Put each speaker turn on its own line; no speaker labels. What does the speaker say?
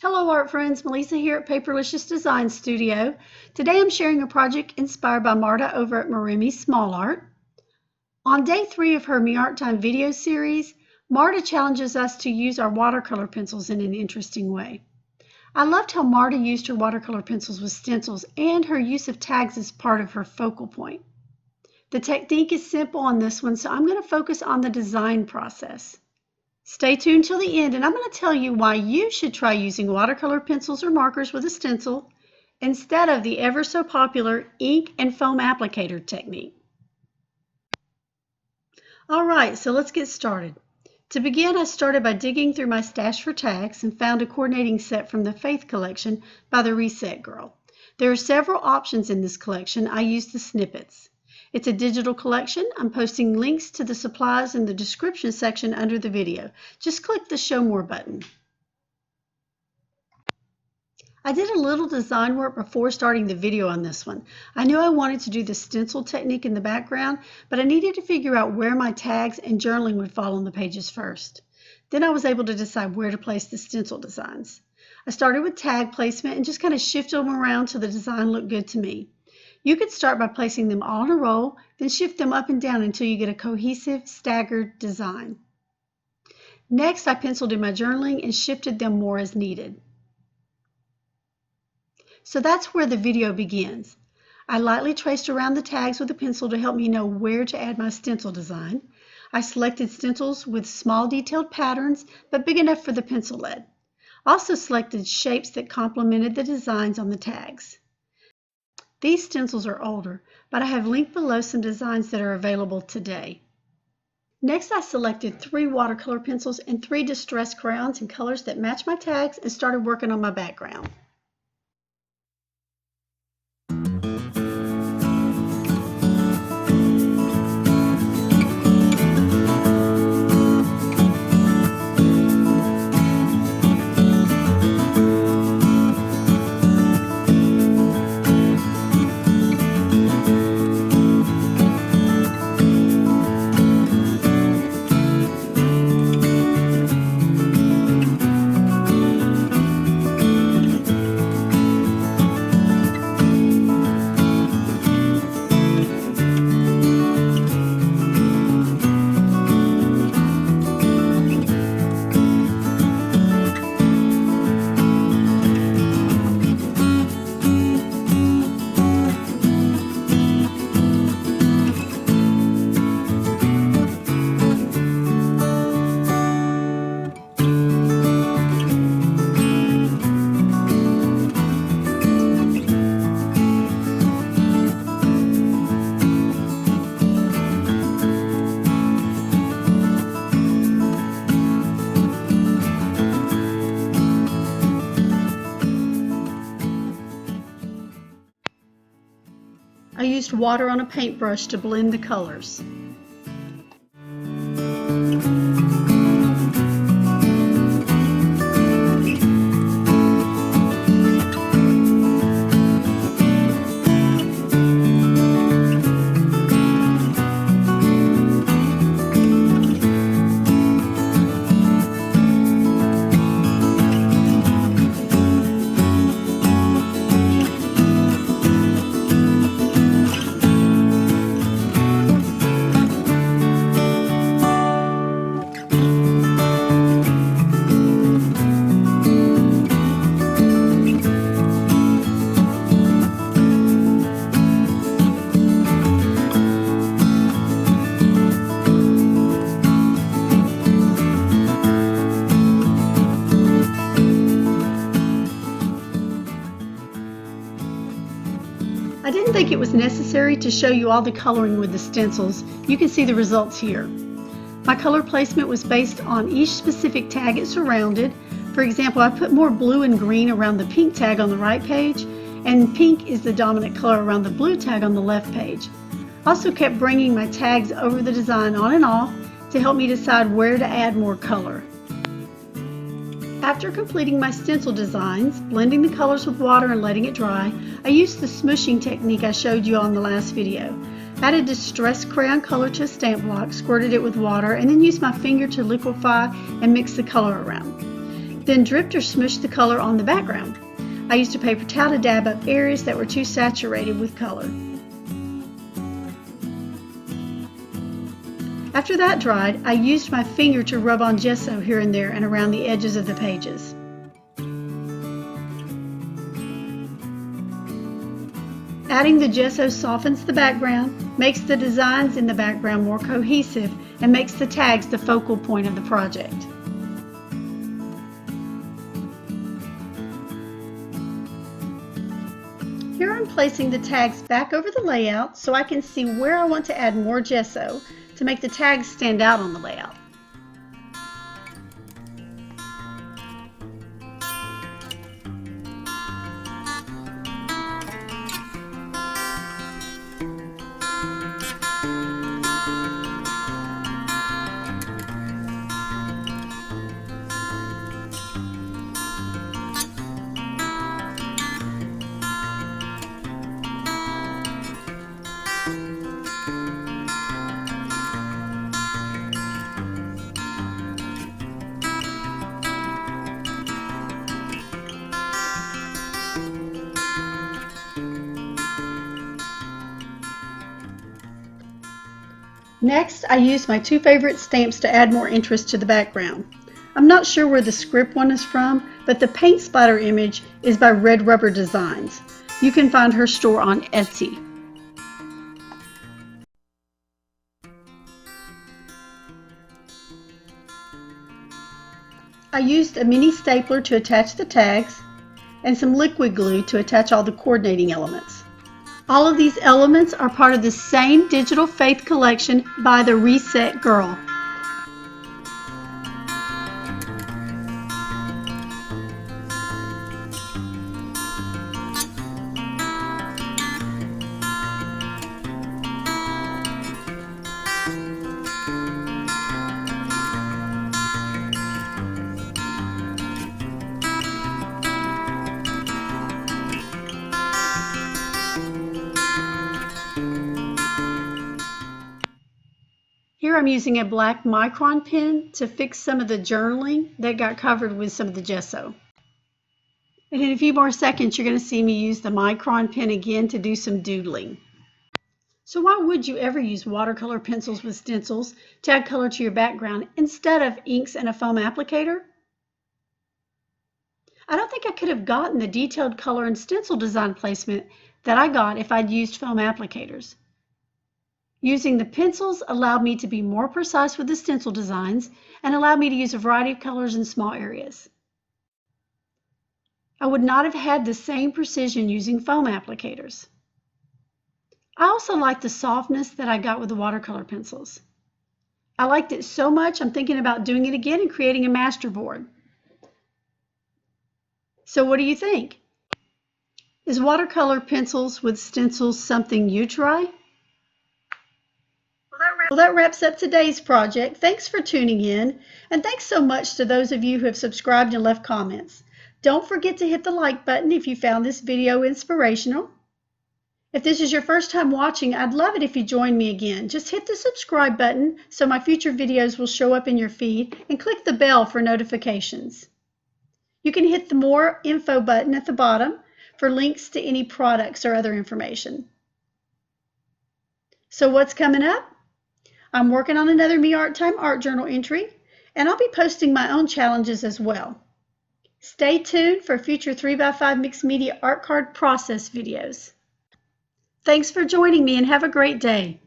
Hello art friends, Melisa here at Paperlicious Design Studio. Today I'm sharing a project inspired by Marta over at Maremi Small Art. On day 3 of her Me Art Time video series, Marta challenges us to use our watercolor pencils in an interesting way. I loved how Marta used her watercolor pencils with stencils and her use of tags as part of her focal point. The technique is simple on this one, so I'm going to focus on the design process. Stay tuned till the end and I'm going to tell you why you should try using watercolor pencils or markers with a stencil instead of the ever so popular ink and foam applicator technique. Alright, so let's get started. To begin, I started by digging through my stash for tags and found a coordinating set from the Faith collection by the Reset Girl. There are several options in this collection. I used the snippets. It's a digital collection. I'm posting links to the supplies in the description section under the video. Just click the Show More button. I did a little design work before starting the video on this one. I knew I wanted to do the stencil technique in the background, but I needed to figure out where my tags and journaling would fall on the pages first. Then I was able to decide where to place the stencil designs. I started with tag placement and just kind of shifted them around till the design looked good to me. You could start by placing them all in a row, then shift them up and down until you get a cohesive, staggered design. Next, I penciled in my journaling and shifted them more as needed. So that's where the video begins. I lightly traced around the tags with a pencil to help me know where to add my stencil design. I selected stencils with small detailed patterns, but big enough for the pencil lead. Also selected shapes that complemented the designs on the tags. These stencils are older, but I have linked below some designs that are available today. Next, I selected 3 watercolor pencils and 3 distress crayons in colors that match my tags and started working on my background. I used water on a paintbrush to blend the colors. I didn't think it was necessary to show you all the coloring with the stencils. You can see the results here. My color placement was based on each specific tag it surrounded. For example, I put more blue and green around the pink tag on the right page, and pink is the dominant color around the blue tag on the left page. Also kept bringing my tags over the design on and off to help me decide where to add more color. After completing my stencil designs, blending the colors with water and letting it dry, I used the smooshing technique I showed you on the last video. Added distressed crayon color to a stamp block, squirted it with water, and then used my finger to liquefy and mix the color around. Then dripped or smushed the color on the background. I used a paper towel to dab up areas that were too saturated with color. After that dried, I used my finger to rub on gesso here and there and around the edges of the pages. Adding the gesso softens the background, makes the designs in the background more cohesive, and makes the tags the focal point of the project. Here I'm placing the tags back over the layout so I can see where I want to add more gesso to make the tags stand out on the layout. Next, I used my two favorite stamps to add more interest to the background. I'm not sure where the script one is from, but the paint splatter image is by Red Rubber Designs. You can find her store on Etsy. I used a mini stapler to attach the tags and some liquid glue to attach all the coordinating elements. All of these elements are part of the same digital faith collection by the Reset Girl. Here I'm using a black micron pen to fix some of the journaling that got covered with some of the gesso. And in a few more seconds, you're going to see me use the micron pen again to do some doodling. So why would you ever use watercolor pencils with stencils to add color to your background instead of inks and a foam applicator? I don't think I could have gotten the detailed color and stencil design placement that I got if I'd used foam applicators. Using the pencils allowed me to be more precise with the stencil designs and allowed me to use a variety of colors in small areas. I would not have had the same precision using foam applicators. I also like the softness that I got with the watercolor pencils. I liked it so much I'm thinking about doing it again and creating a masterboard. So what do you think? Is watercolor pencils with stencils something you try? Well, that wraps up today's project. Thanks for tuning in, and thanks so much to those of you who have subscribed and left comments. Don't forget to hit the like button if you found this video inspirational. If this is your first time watching, I'd love it if you join me again. Just hit the subscribe button so my future videos will show up in your feed, and click the bell for notifications. You can hit the More Info button at the bottom for links to any products or other information. So what's coming up? I'm working on another Me Art Time art journal entry, and I'll be posting my own challenges as well. Stay tuned for future 3x5 mixed media art card process videos. Thanks for joining me and have a great day.